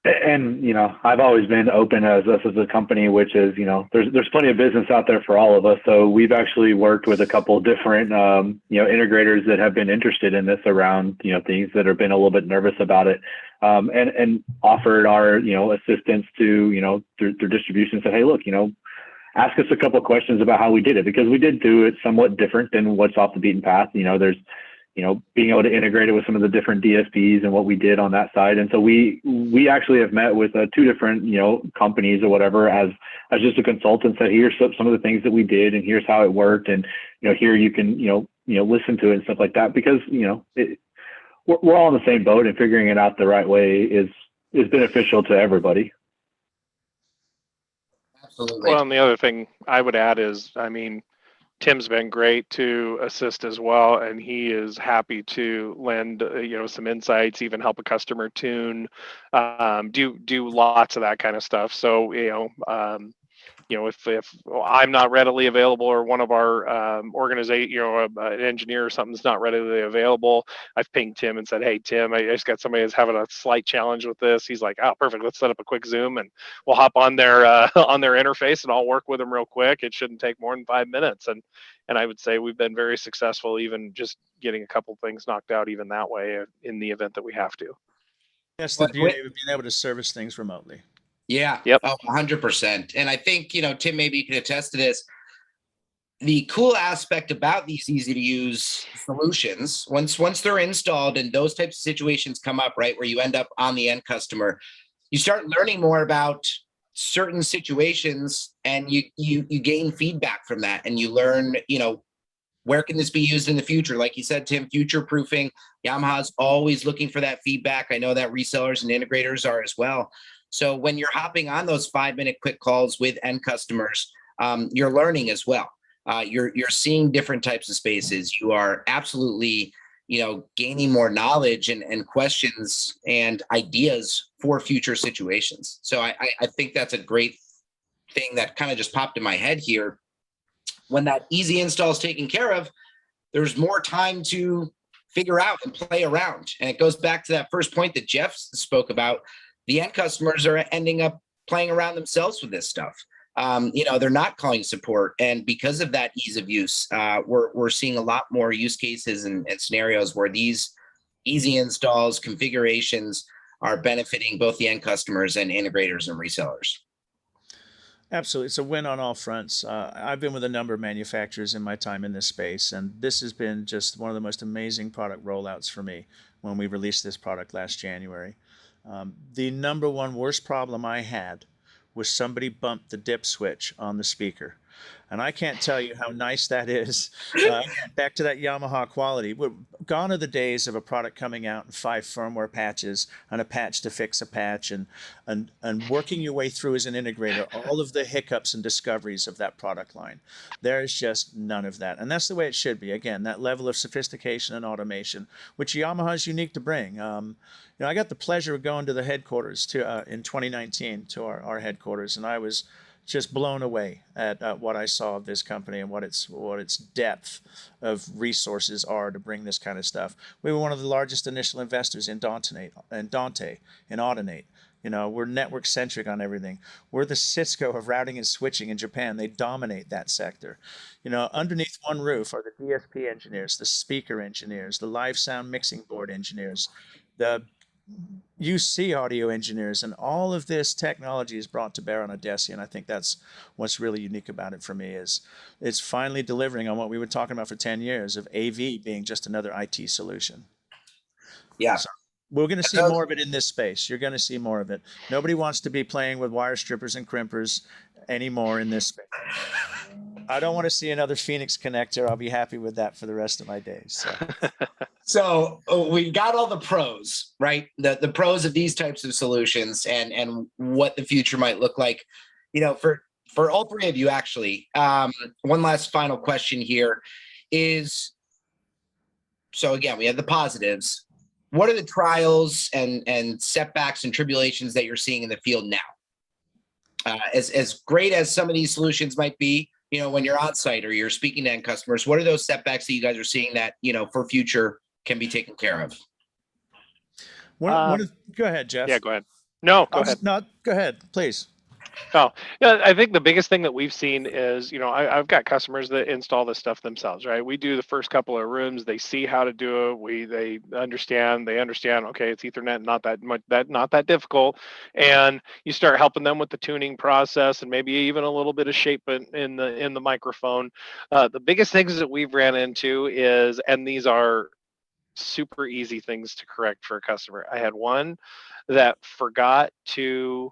And, I've always been open as us as a company, which is, there's plenty of business out there for all of us. So we've actually worked with a couple different, integrators that have been interested in this around, things that have been a little bit nervous about it, and offered our, assistance to, through distribution, said, hey, look, ask us a couple of questions about how we did it, because we did do it somewhat different than what's off the beaten path. There's, being able to integrate it with some of the different DSPs and what we did on that side. And so we actually have met with 2 different, companies or whatever as just a consultant, said, here's some of the things that we did, and here's how it worked. And, here you can, listen to it and stuff like that, because, we're all in the same boat, and figuring it out the right way is beneficial to everybody. Absolutely. Well, and the other thing I would add is, Tim's been great to assist as well, and he is happy to lend some insights, even help a customer tune, do lots of that kind of stuff. So if I'm not readily available, or one of our organization, an engineer or something's not readily available, I've pinged Tim and said, "Hey, Tim, I just got somebody that's having a slight challenge with this." He's like, "Oh, perfect. Let's set up a quick Zoom, and we'll hop on their on their interface, and I'll work with them real quick. It shouldn't take more than 5 minutes." And I would say we've been very successful, even just getting a couple things knocked out, even that way, in the event that we have to. That's the beauty of being able to service things remotely. Yeah. Yep. Oh, 100%. And I think, Tim, maybe you can attest to this. The cool aspect about these easy to use solutions, once they're installed and those types of situations come up, right, where you end up on the end customer, you start learning more about certain situations, and you gain feedback from that, and you learn, where can this be used in the future? Like you said, Tim, future proofing. Yamaha's always looking for that feedback. I know that resellers and integrators are as well. So when you're hopping on those 5-minute quick calls with end customers, you're learning as well. You're seeing different types of spaces. You are absolutely, gaining more knowledge and questions and ideas for future situations. So I think that's a great thing that kind of just popped in my head here. When that easy install is taken care of, there's more time to figure out and play around. And it goes back to that first point that Jeff spoke about. The end customers are ending up playing around themselves with this stuff. They're not calling support. And because of that ease of use, we're seeing a lot more use cases and scenarios where these easy installs, configurations are benefiting both the end customers and integrators and resellers. Absolutely. It's a win on all fronts. I've been with a number of manufacturers in my time in this space, and this has been just one of the most amazing product rollouts for me when we released this product last January. The number one worst problem I had was somebody bumped the dip switch on the speaker. And I can't tell you how nice that is. Back to that Yamaha quality. We're gone are the days of a product coming out in 5 firmware patches and a patch to fix a patch, and working your way through as an integrator all of the hiccups and discoveries of that product line. There is just none of that. And that's the way it should be. Again, that level of sophistication and automation, which Yamaha is unique to bring. I got the pleasure of going to the headquarters in 2019 to our headquarters, and I was just blown away at what I saw of this company and what its depth of resources are to bring this kind of stuff. We were one of the largest initial investors in Dante, in Audinate. We're network centric on everything. We're the Cisco of routing and switching in Japan. They dominate that sector. Underneath one roof are the DSP engineers, the speaker engineers, the live sound mixing board engineers, the YUC audio engineers, and all of this technology is brought to bear on Odessi, and I think that's what's really unique about it for me is it's finally delivering on what we were talking about for 10 years of AV being just another IT solution. Yeah. So we're going to see more of it in this space. You're going to see more of it. Nobody wants to be playing with wire strippers and crimpers anymore in this space. I don't want to see another Phoenix connector. I'll be happy with that for the rest of my days. So we got all the pros, right? The pros of these types of solutions and what the future might look like. For all three of you, actually, one last final question here is, so again, we have the positives. What are the trials and setbacks and tribulations that you're seeing in the field now? As great as some of these solutions might be, when you're on site or you're speaking to end customers, what are those setbacks that you guys are seeing that, for future can be taken care of? Go ahead, Jeff. Yeah, go ahead. No, go ahead. No, go ahead, please. Oh, yeah, I think the biggest thing that we've seen is, I've got customers that install this stuff themselves, right? We do the first couple of rooms, they see how to do it, they understand, okay, it's Ethernet, not that difficult, and you start helping them with the tuning process and maybe even a little bit of shape in the microphone. The biggest things that we've ran into is, and these are super easy things to correct for a customer. I had one that forgot to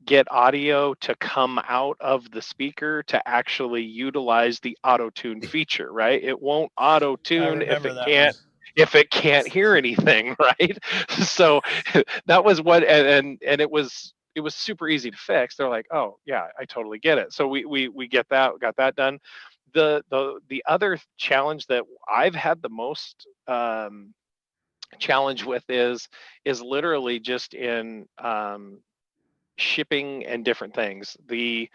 get audio to come out of the speaker to actually utilize the auto tune feature, right? It won't auto tune if it can't hear anything, right? So that was what, and it was it was super easy to fix. They're like, oh yeah, I totally get it. So we got that done. The other challenge that I've had the most challenge with is literally just in shipping and different things. The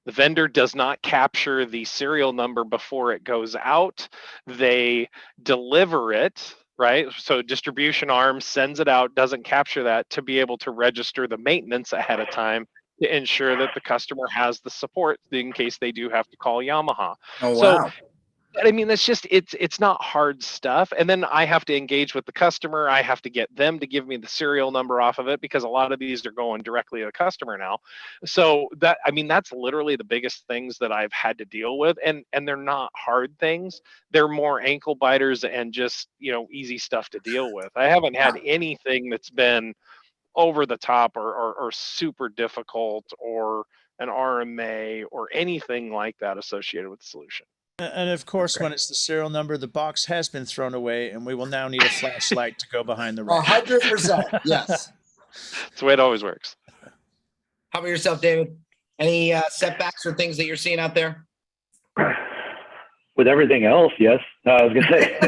vendor does not capture the serial number before it goes out. They deliver it, right? So distribution arm sends it out, doesn't capture that to be able to register the maintenance ahead of time to ensure that the customer has the support in case they do have to call Yamaha. Oh, So wow. I mean, that's just it's not hard stuff. And then I have to engage with the customer. I have to get them to give me the serial number off of it because a lot of these are going directly to the customer now. So that, I mean, that's literally the biggest things that I've had to deal with. And they're not hard things. They're more ankle biters and just, easy stuff to deal with. I haven't had anything that's been over the top or super difficult or an RMA or anything like that associated with the solution. And of course, when it's the serial number, the box has been thrown away, and we will now need a flashlight to go behind the rack. 100%. Yes. That's the way it always works. How about yourself, David? Any setbacks or things that you're seeing out there? With everything else, yes. I was gonna say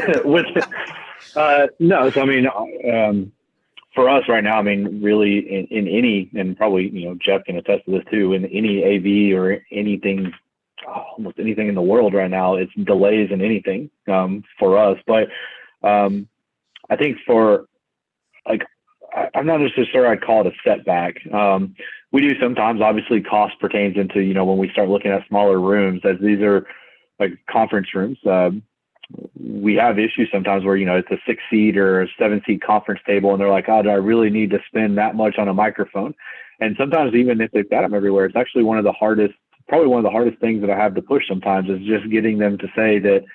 no. So I mean, for us right now, I mean, really in any, and probably Jeff can attest to this too, in any AV or anything. Almost anything in the world right now, it's delays in anything for us. But I think for I'm not necessarily sure I'd call it a setback. We do sometimes, obviously, cost pertains into when we start looking at smaller rooms, as these are like conference rooms. We have issues sometimes where it's a 6-seat or a 7-seat conference table, and they're like, oh, do I really need to spend that much on a microphone? And sometimes even if they've got them everywhere, it's actually probably one of the hardest things that I have to push sometimes is just getting them to say that,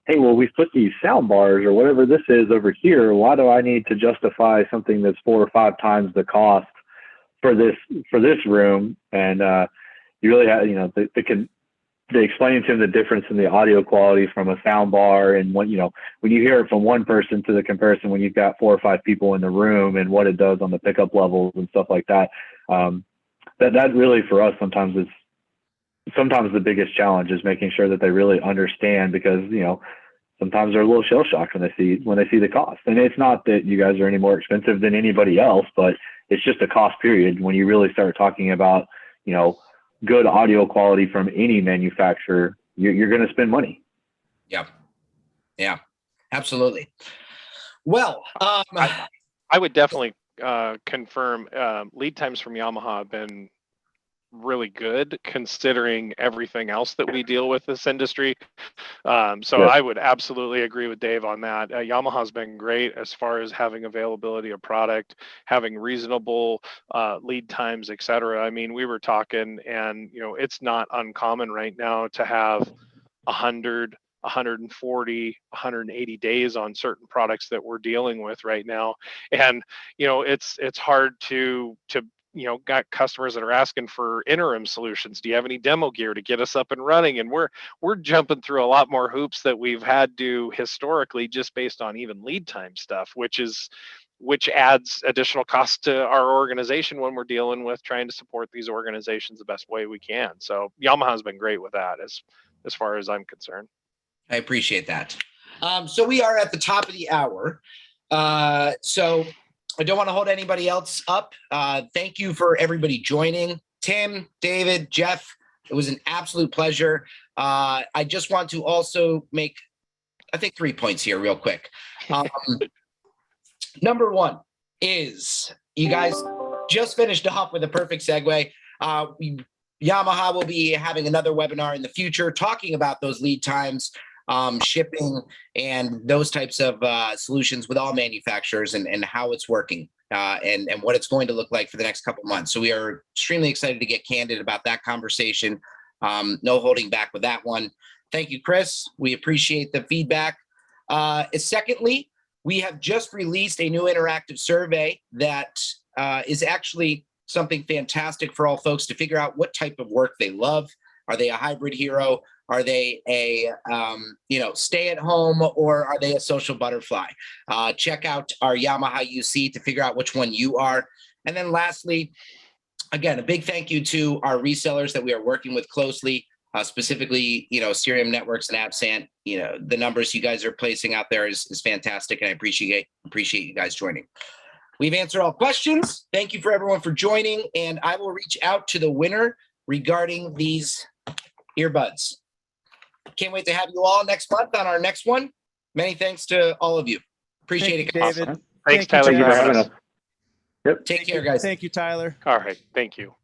hey, well, we've put these sound bars or whatever this is over here. Why do I need to justify something that's 4 or 5 times the cost for this room? And you really have, they explain to them the difference in the audio quality from a sound bar, and when you hear it from one person to the comparison when you've got 4 or 5 people in the room and what it does on the pickup levels and stuff like that. That really for us sometimes the biggest challenge is making sure that they really understand, because sometimes they're a little shell shocked when they see the cost. And it's not that you guys are any more expensive than anybody else, but it's just a cost period when you really start talking about good audio quality from any manufacturer. You're going to spend money. Yeah, absolutely. Well, I would definitely confirm lead times from Yamaha have been really good considering everything else that we deal with this industry. So I would absolutely agree with Dave on that. Yamaha's been great as far as having availability of product, having reasonable lead times, etc. I mean, we were talking, and it's not uncommon right now to have 100, 140, 180 days on certain products that we're dealing with right now. And it's hard to got customers that are asking for interim solutions. Do you have any demo gear to get us up and running? And we're jumping through a lot more hoops that we've had to historically, just based on even lead time stuff, which adds additional cost to our organization when we're dealing with trying to support these organizations the best way we can. So Yamaha's been great with that as far as I'm concerned. I appreciate that. So we are at the top of the hour. So I don't want to hold anybody else up. Thank you for everybody joining. Tim, David, Jeff, it was an absolute pleasure. I just want to also make, I think, 3 points here real quick. Number one is you guys just finished off with a perfect segue. Yamaha will be having another webinar in the future talking about those lead times, shipping, and those types of solutions with all manufacturers, and how it's working and what it's going to look like for the next couple months. So we are extremely excited to get candid about that conversation. No holding back with that one. Thank you, Chris. We appreciate the feedback. Secondly, we have just released a new interactive survey that is actually something fantastic for all folks to figure out what type of work they love. Are they a hybrid hero? Are they a stay at home, or are they a social butterfly? Check out our Yamaha YUC to figure out which one you are. And then lastly, again, a big thank you to our resellers that we are working with closely, specifically, Cerium Networks and Avsant. The numbers you guys are placing out there is fantastic, and I appreciate you guys joining. We've answered all questions. Thank you for everyone for joining, and I will reach out to the winner regarding these earbuds. Can't wait to have you all next month on our next one. Many thanks to all of you. Appreciate it, guys. David. Thanks, Thank Tyler, you, Thank you for for having having us. us. Yep. Take care, guys. Thank you, Tyler. All right. Thank you.